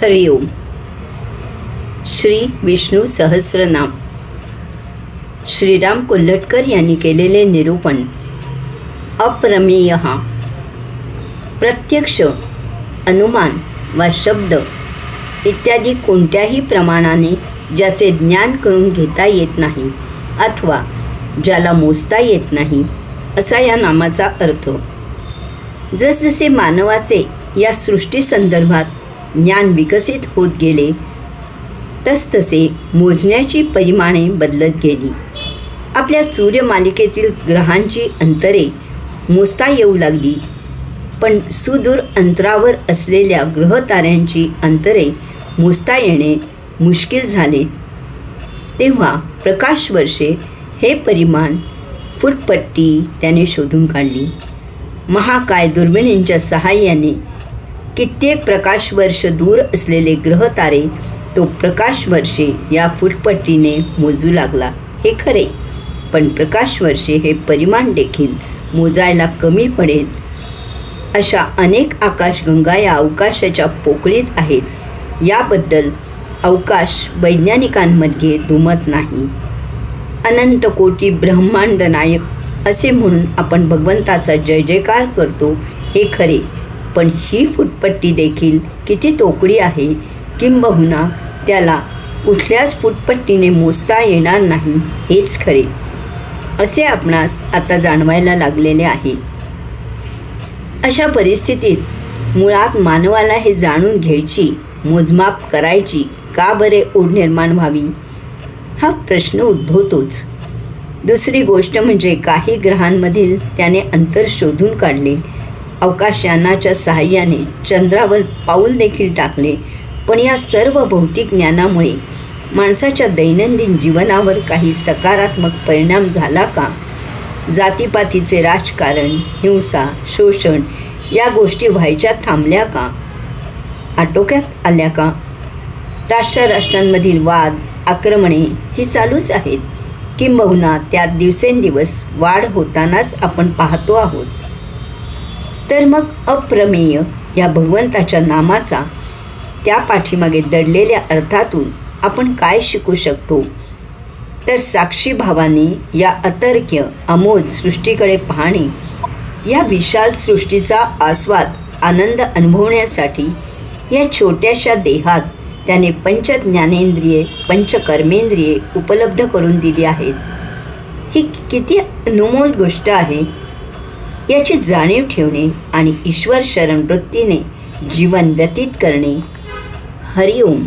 हरिओम. श्री विष्णू सहस्रनाम. श्रीराम कोल्हटकर यांनी केलेले निरूपण. अप्रमेय हा प्रत्यक्ष, अनुमान वा शब्द इत्यादी कोणत्याही प्रमाणाने ज्याचे ज्ञान करून घेता येत नाही अथवा ज्याला मोजता येत नाही असा या नामाचा अर्थ. जसजसे मानवाचे या सृष्टीसंदर्भात ज्ञान विकसित होत गेले तसतसे मोजण्याची परिमाणे बदलत गेली. आपल्या सूर्यमालिकेतील ग्रहांची अंतरे मोजता येऊ लागली, पण सुदूर अंतरावर असलेल्या ग्रहताऱ्यांची अंतरे मोजता येणे मुश्किल झाले. तेव्हा प्रकाशवर्षे हे परिमाण फुटपट्टी त्याने शोधून काढली. महाकाय दुर्बिणींच्या सहाय्याने कित्येक प्रकाशवर्ष दूर असलेले ग्रहतारे तो प्रकाशवर्षे या फुटपट्टीने मोजू लागला. हे खरे, पण प्रकाशवर्षे हे परिमाण देखील मोजायला कमी पडेल अशा अनेक आकाशगंगा या अवकाशाच्या पोकळीत आहेत. याबद्दल अवकाश वैज्ञानिकांमध्ये दुमत नाही. अनंत कोटी ब्रह्मांड नायक असे म्हणून आपण भगवंताचा जय जयकार करतो हे खरे, पण ही फुटपट्टी देखील किती तोकडी आहे, किंबहुना त्याला कुठल्याच फुटपट्टीने मोजता येणार नाही हेच खरे असे आपणास आता जाणवायला लागलेले आहे. अशा परिस्थितीत मुळात मानवाला हे जाणून घ्यायची, मोजमाप करायची का बरे ओढ निर्माण व्हावी हा प्रश्न उद्भवतोच. दुसरी गोष्ट म्हणजे काही ग्रहांमधील त्याने अंतर शोधून काढले. अवकाशयानाच्या सहाय्याने चंद्रावर पाऊल देखील टाकले. पण या सर्व भौतिक ज्ञानामुळे माणसाच्या दैनंदिन जीवनावर काही सकारात्मक परिणाम झाला का? जातीपातीचे राजकारण, हिंसा, शोषण या गोष्टी व्हायच्या थांबल्या का? आटोक्यात आल्या का? राष्ट्रांमधील वाद, आक्रमणे ही चालूच आहेत, किंबहुना त्यात दिवसेंदिवस वाढ होतानाच आपण पाहतो आहोत. तर मग अप्रमेय या भगवंताच्या नामाचा त्या पाठीमागे दडलेल्या अर्थातून आपण काय शिकू शकतो? तर साक्षी भावाने या अतर्क्य अमोज सृष्टीकडे पाहणे, या विशाल सृष्टीचा आस्वाद आनंद अनुभवण्यासाठी या छोट्याशा देहात त्याने पंचज्ञानेंद्रिये, पंचकर्मेंद्रिये उपलब्ध करून दिली आहेत. ही किती अनमोल गोष्ट आहे याची जाणीव ठेवणे आणि ईश्वर शरण वृत्तीने जीवन व्यतीत करणे. हरिओम.